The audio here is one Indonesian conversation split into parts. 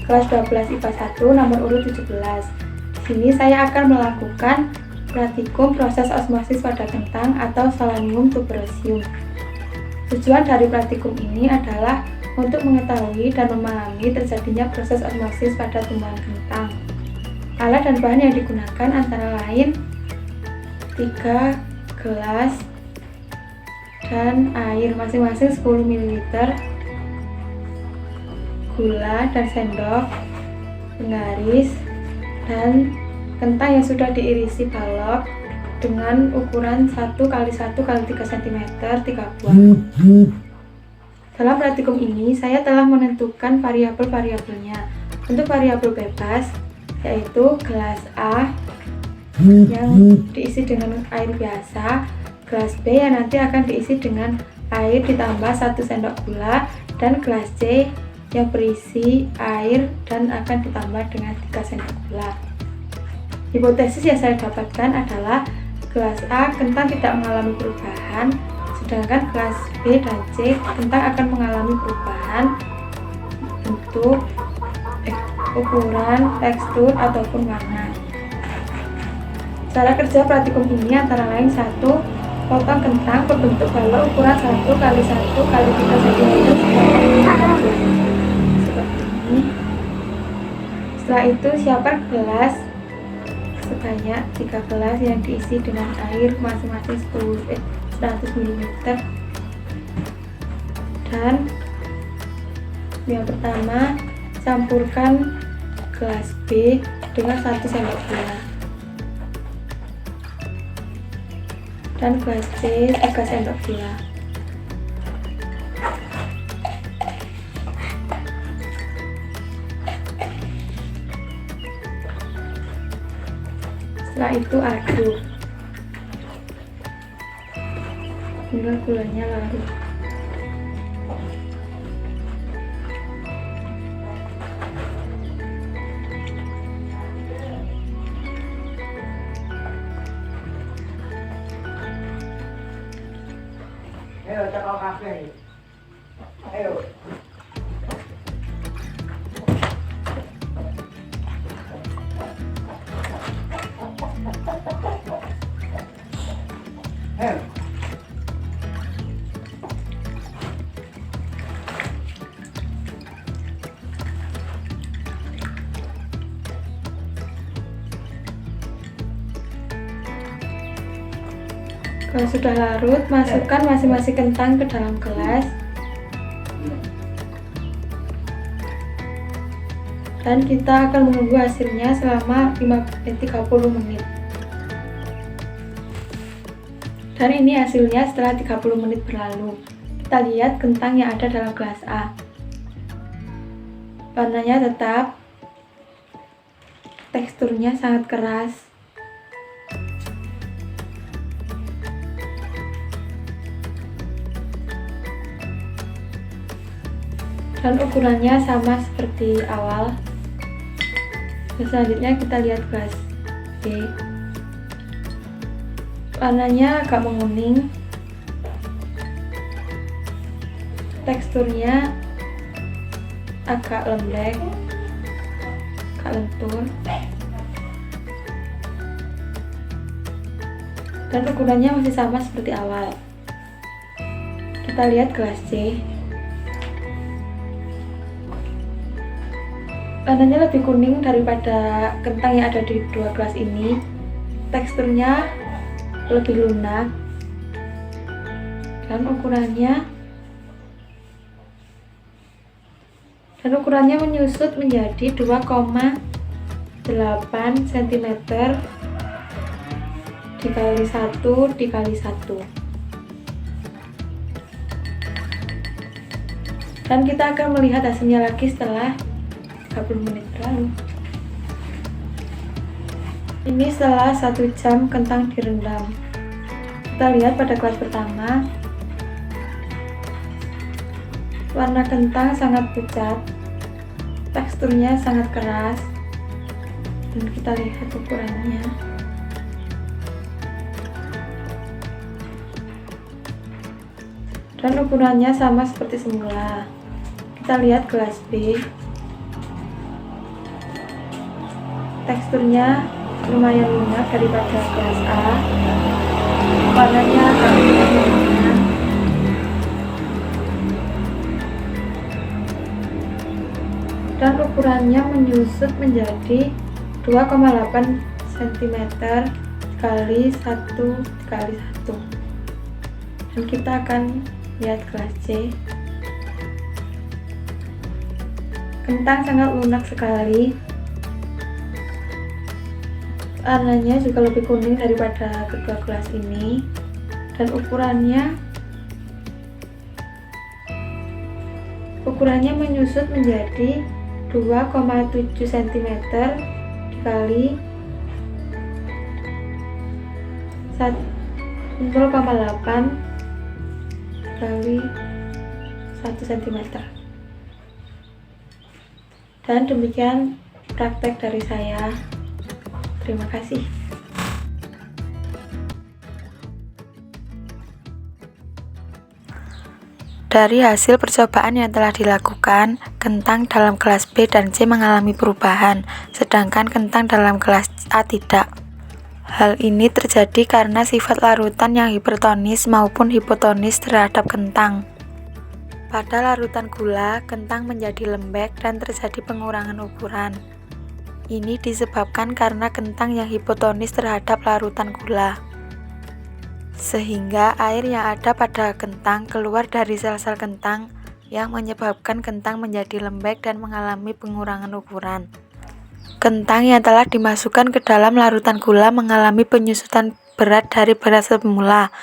kelas 12 IPA 1 nomor urut 17. Di sini saya akan melakukan praktikum proses osmosis pada kentang atau Solanum tuberosium. Tujuan dari praktikum ini adalah untuk mengetahui dan memahami terjadinya proses osmosis pada tumbuhan kentang. Alat dan bahan yang digunakan antara lain 3 gelas dan air masing-masing 10 ml, gula dan sendok, penggaris, dan kentang yang sudah diirisi balok dengan ukuran 1 x 1 x 3 cm 3 buah. Dalam praktikum ini saya telah menentukan variabel-variabelnya. Untuk variabel bebas yaitu gelas A yang diisi dengan air biasa, gelas B yang nanti akan diisi dengan air ditambah 1 sendok gula, dan gelas C yang berisi air dan akan ditambah dengan 3 sendok gula. Hipotesis yang saya dapatkan adalah gelas A kentang tidak mengalami perubahan, sedangkan gelas B dan C kentang akan mengalami perubahan untuk ukuran, tekstur, ataupun warna. Cara kerja praktikum ini antara lain 1. Potong kentang berbentuk balok ukuran 1 x 1 x 3 cm seperti ini. Setelah itu siapkan gelas sebanyak 3 gelas yang diisi dengan air masing-masing 100 ml. Dan yang pertama, campurkan gelas B dengan 1 sendok gula dan gelas C 3 sendok gula. Setelah itu aduk hingga gulanya larut. Ayo, cakap kafe. Ayo. Ayo. Kalau sudah larut, masukkan masing-masing kentang ke dalam gelas dan kita akan menunggu hasilnya selama 30 menit. Dan ini hasilnya setelah 30 menit berlalu. Kita lihat kentang yang ada dalam gelas A. Warnanya tetap, teksturnya sangat keras, dan ukurannya sama seperti awal. Selanjutnya kita lihat gelas B. Warnanya agak menguning, teksturnya agak lembek, agak lentur, dan ukurannya masih sama seperti awal. Kita lihat gelas C. Warnanya lebih kuning daripada kentang yang ada di 2 gelas ini. Teksturnya lebih lunak dan ukurannya menyusut menjadi 2,8 cm dikali 1 dikali 1. Dan kita akan melihat hasilnya lagi setelah 30 menit berlalu. Ini setelah 1 jam kentang direndam. Kita lihat pada gelas pertama, warna kentang sangat pucat, teksturnya sangat keras, dan kita lihat ukurannya. Dan ukurannya sama seperti semula. Kita lihat gelas B. teksturnya lumayan lunak daripada kelas A. Warnanya agak lumayan, dan ukurannya menyusut menjadi 2,8 cm kali 1 kali 1. Dan kita akan lihat kelas C. Kentang sangat lunak sekali, warnanya juga lebih kuning daripada kedua kelas ini, dan ukurannya menyusut menjadi 2,7 cm dikali 0,8 kali 1 cm. Dan demikian praktek dari saya. Terima kasih. Dari hasil percobaan yang telah dilakukan, kentang dalam kelas B dan C mengalami perubahan, sedangkan kentang dalam kelas A tidak. Hal ini terjadi karena sifat larutan yang hipertonis maupun hipotonis terhadap kentang. Pada larutan gula, kentang menjadi lembek dan terjadi pengurangan ukuran. Ini disebabkan karena kentang yang hipotonis terhadap larutan gula, sehingga air yang ada pada kentang keluar dari sel-sel kentang yang menyebabkan kentang menjadi lembek dan mengalami pengurangan ukuran. Kentang yang telah dimasukkan ke dalam larutan gula mengalami penyusutan berat dari berat semula,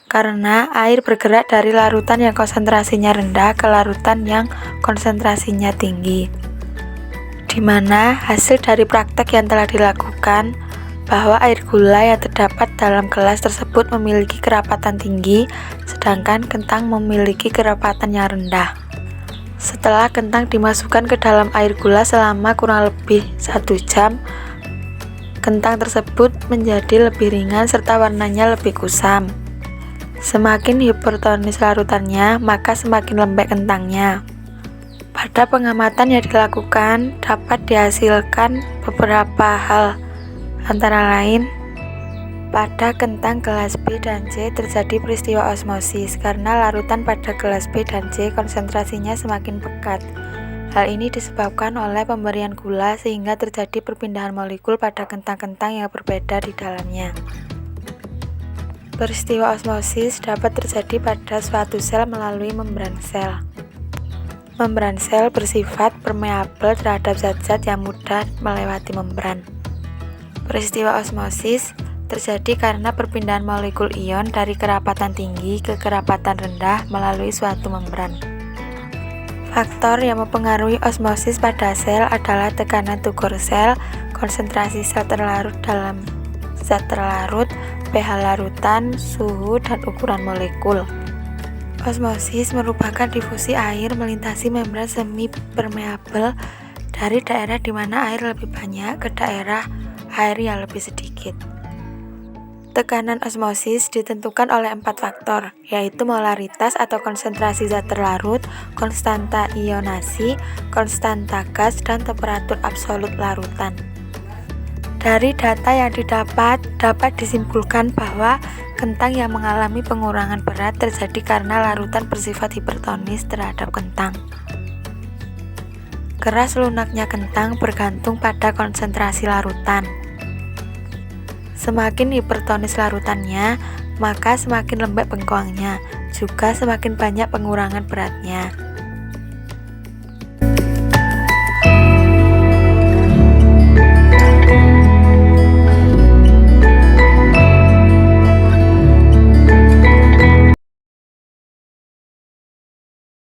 karena air bergerak dari larutan yang konsentrasinya rendah ke larutan yang konsentrasinya tinggi. Di mana hasil dari praktek yang telah dilakukan bahwa air gula yang terdapat dalam gelas tersebut memiliki kerapatan tinggi, sedangkan kentang memiliki kerapatan yang rendah. Setelah kentang dimasukkan ke dalam air gula selama kurang lebih 1 jam, kentang tersebut menjadi lebih ringan serta warnanya lebih kusam. Semakin hipertonis larutannya, maka semakin lembek kentangnya. Pada pengamatan yang dilakukan, dapat dihasilkan beberapa hal, antara lain, pada kentang kelas B dan C terjadi peristiwa osmosis karena larutan pada kelas B dan C konsentrasinya semakin pekat. Hal ini disebabkan oleh pemberian gula sehingga terjadi perpindahan molekul pada kentang-kentang yang berbeda di dalamnya. Peristiwa osmosis dapat terjadi pada suatu sel melalui membran sel. Membran sel bersifat permeabel terhadap zat-zat yang mudah melewati membran. Peristiwa osmosis terjadi karena perpindahan molekul ion dari kerapatan tinggi ke kerapatan rendah melalui suatu membran. Faktor yang mempengaruhi osmosis pada sel adalah tekanan tukur sel, konsentrasi sel terlarut dalam zat terlarut, pH larutan, suhu, dan ukuran molekul. Osmosis merupakan difusi air melintasi membran semi permeabel dari daerah di mana air lebih banyak ke daerah air yang lebih sedikit. Tekanan osmosis ditentukan oleh 4 faktor, yaitu molaritas atau konsentrasi zat terlarut, konstanta ionasi, konstanta gas, dan temperatur absolut larutan. Dari data yang didapat, dapat disimpulkan bahwa kentang yang mengalami pengurangan berat terjadi karena larutan bersifat hipertonis terhadap kentang. Keras lunaknya kentang bergantung pada konsentrasi larutan. Semakin hipertonis larutannya, maka semakin lembek bengkoangnya, juga semakin banyak pengurangan beratnya.